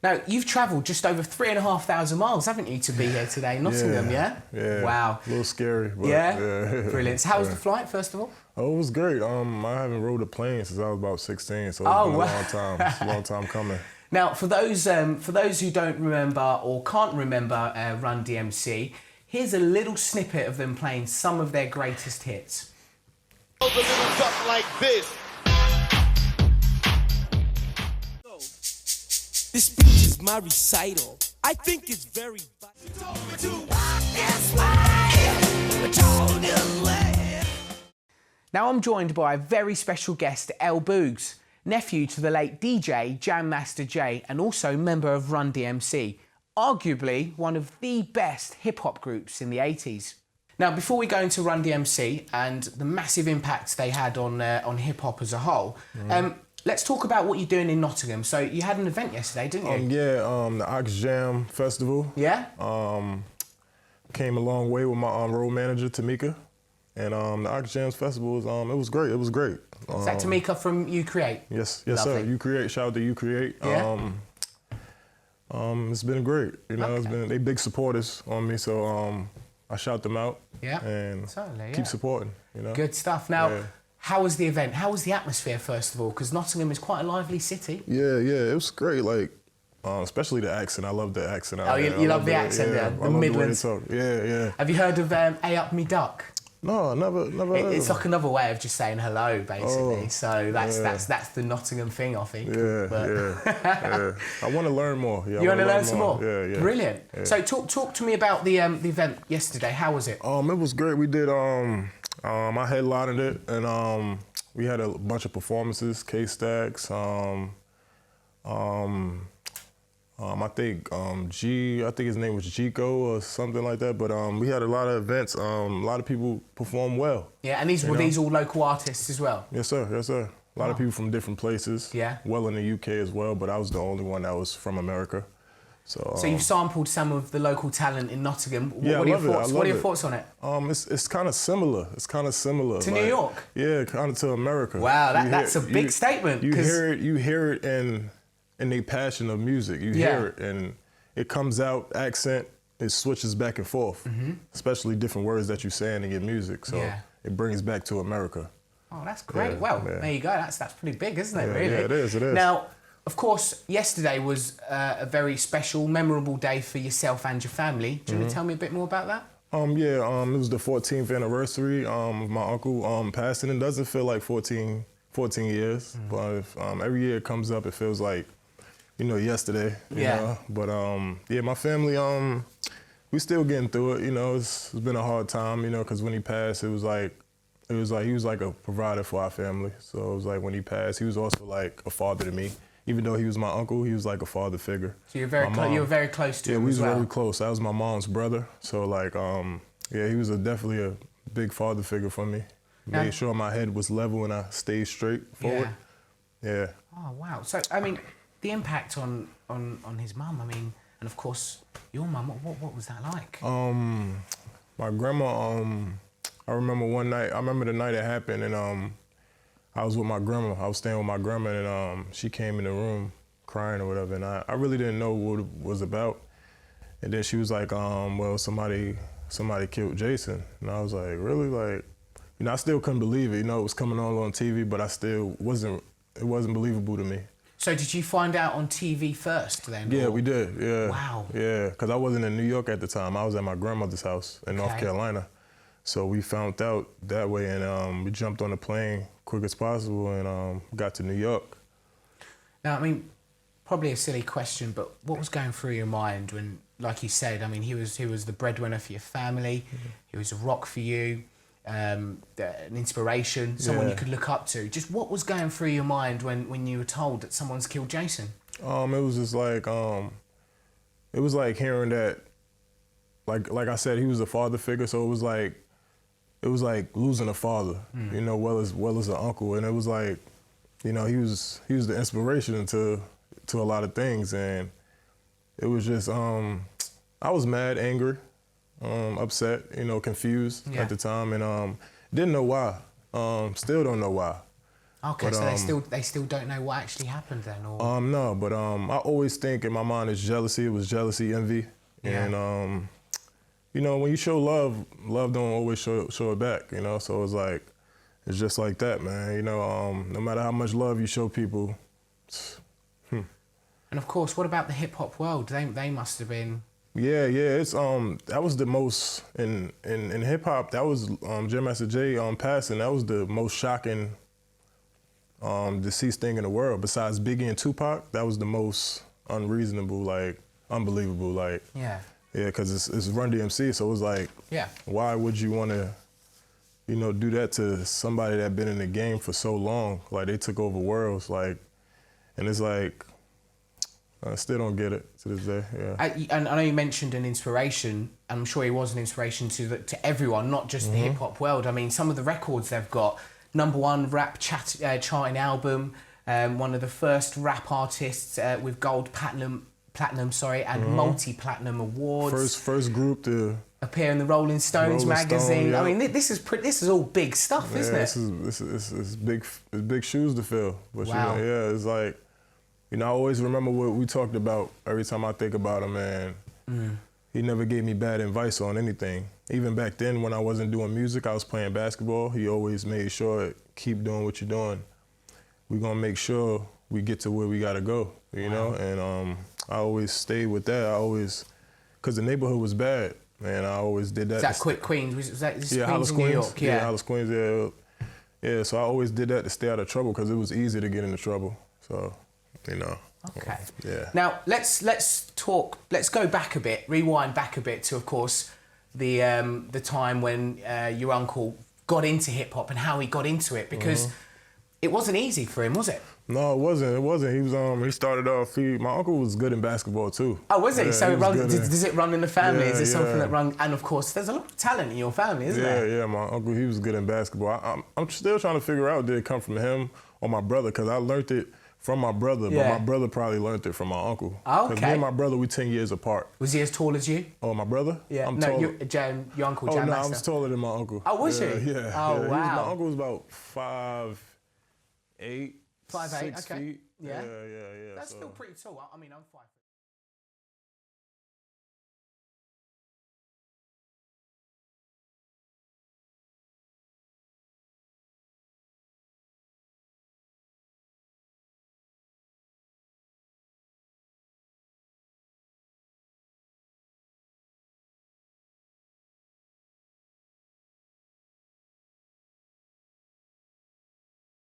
Now, you've travelled just over 3,500 miles, haven't you, to be here today in Nottingham, yeah? Yeah. Wow. A little scary, but yeah? Brilliant. So how was the flight, first of all? Oh, it was great. I haven't rode a plane since I was about 16, so it's been a long time. It's a long time coming. Now, for those who don't remember or can't remember Run DMC, here's a little snippet of them playing some of their greatest hits. A little something like this. This speech is my recital. I think it's very vital. Now I'm joined by a very special guest, Boogz, nephew to the late DJ Jam Master Jay and also member of Run DMC, arguably one of the best hip-hop groups in the 80s. Now, before we go into Run DMC and the massive impact they had on hip-hop as a whole, let's talk about what you're doing in Nottingham. So you had an event yesterday, didn't you? The Boogz Jam Festival. Yeah? Came a long way with my road manager, Tamika. And the Boogz Jam Festival, it was great. It was great. Is that Tamika from You Create? Yes, Lovely. sir. You Create. Shout out to You Create. Yeah? It's been great. You know, Okay. they big supporters on me, so I shout them out. Yeah, and certainly, keep supporting. You know. Good stuff. Now, how was the event? How was the atmosphere, first of all? Because Nottingham is quite a lively city. Yeah, it was great. Like, especially the accent. I love the accent. Oh, you love the accent there, the Midlands. Yeah. Have you heard of A Up Me Duck? No, never heard It's of like another way of just saying hello, basically. Oh, so that's the Nottingham thing, I think. Yeah. I want to learn more. Yeah, You want to learn some more? Yeah. Brilliant. Yeah. So talk to me about the event yesterday. How was it? It was great. We did I headlined it, and we had a bunch of performances. K-Stacks. I think I think his name was Chico or something like that. But we had a lot of events. A lot of people performed well. Yeah, and were these all local artists as well? Yes, sir. A lot of people from different places. Yeah. Well, in the UK as well, but I was the only one that was from America. So you've sampled some of the local talent in Nottingham. Yeah, what are your thoughts? What are your thoughts on it? It's kind of similar. It's kind of similar to New York. Yeah, kind of to America. Wow, that's a big statement. You hear it in the passion of music. You hear it, and it comes out accent. It switches back and forth, especially different words that you're saying in your music. So it brings back to America. Oh, that's great. There you go. That's pretty big, isn't it? Really? Yeah, it is. Now, of course, yesterday was a very special, memorable day for yourself and your family. Do you want to tell me a bit more about that? It was the 14th anniversary of my uncle passing. It doesn't feel like 14 years, but every year it comes up, it feels like, yesterday. You know? But my family, we still getting through it. You know, it's been a hard time. Because when he passed, it was like he was like a provider for our family. So it was like when he passed, he was also like a father to me. Even though he was my uncle, he was like a father figure. So you were very close to him. Yeah, we was was very close. That was my mom's brother. So like, he was definitely a big father figure for me. Made sure my head was level and I stayed straight forward. Yeah. Oh wow. So I mean, the impact on his mum. I mean, and of course your mum. What was that like? My grandma. I remember one night. I remember the night it happened, and I was with my grandma. I was staying with my grandma, and she came in the room crying or whatever, and I really didn't know what it was about. And then she was like, well, somebody killed Jason. And I was like, really? Like, I still couldn't believe it. It was coming on TV, but it wasn't believable to me. So did you find out on TV first then? Yeah, we did, yeah. Wow. Yeah, because I wasn't in New York at the time. I was at my grandmother's house in North Carolina. So we found out that way, and we jumped on the plane quick as possible and got to New York. Now, I mean, probably a silly question, but what was going through your mind when, like you said, I mean, he was the breadwinner for your family, he was a rock for you, an inspiration, someone you could look up to. Just what was going through your mind when you were told that someone's killed Jason? It was just like, it was like hearing that, like I said, he was a father figure, so it was like losing a father, well as an uncle, and it was like, he was the inspiration to a lot of things, and it was just, I was mad, angry, upset, confused at the time, and didn't know why, still don't know why. Okay, but, so they still don't know what actually happened then, or no, but I always think in my mind it's jealousy. It was jealousy, envy, Yeah. and you know, when you show love, love don't always show it back. You know, so it's like it's just like that, man. You know, no matter how much love you show people. And of course, what about the hip hop world? They must have been. Yeah, it's that was the most in hip hop. That was Jam Master Jay passing. That was the most shocking deceased thing in the world. Besides Biggie and Tupac, that was the most unreasonable, like unbelievable, like Yeah, because it's Run DMC. So it was like, yeah, why would you want to, you know, do that to somebody that been in the game for so long? Like they took over worlds, like, and it's like. I still don't get it to this day. Yeah. And I know you mentioned an inspiration. I'm sure he was an inspiration to everyone, not just the hip hop world. I mean, some of the records they've got: #1 rap charting album, one of the first rap artists with gold platinum, and multi-platinum awards. First group to appear in the Rolling Stones magazine. Yeah. I mean, this is all big stuff, isn't it? This is big shoes to fill. But Wow. you know, yeah, it's like. You know, I always remember what we talked about every time I think about him, and he never gave me bad advice on anything. Even back then when I wasn't doing music, I was playing basketball. He always made sure, keep doing what you're doing. We're gonna make sure we get to where we gotta go, you know? And I always stayed with that. Cause the neighborhood was bad, and I always did that. Is that quick Queens? Was that this Yeah, Queens Hollis in Queens. New York? Yeah, Hollis Queens, yeah. Yeah, so I always did that to stay out of trouble, cause it was easy to get into trouble, so. You know. Okay. Yeah. Now let's go back a bit, rewind back a bit to, of course, the time when your uncle got into hip hop and how he got into it, because it wasn't easy for him, was it? No, it wasn't. It wasn't. He was he started off. My uncle was good in basketball too. Oh, was he? Yeah, So does it run in the family? Yeah, Is it something yeah. that run? And of course, there's a lot of talent in your family, isn't there? Yeah. My uncle, he was good in basketball. I'm still trying to figure out, did it come from him or my brother? Because I learned it from my brother, but my brother probably learned it from my uncle. Okay. Because me and my brother, we 10 years apart. Was he as tall as you? Oh, my brother? Yeah. I'm No, taller. your uncle, Oh, Jam no, I Master. was taller than my uncle. Oh, was he? Yeah. Oh, yeah. wow. My uncle was about 5'8", 5'8", 6 okay. feet. Yeah. Yeah. That's so. still pretty tall. I mean, I'm 5'.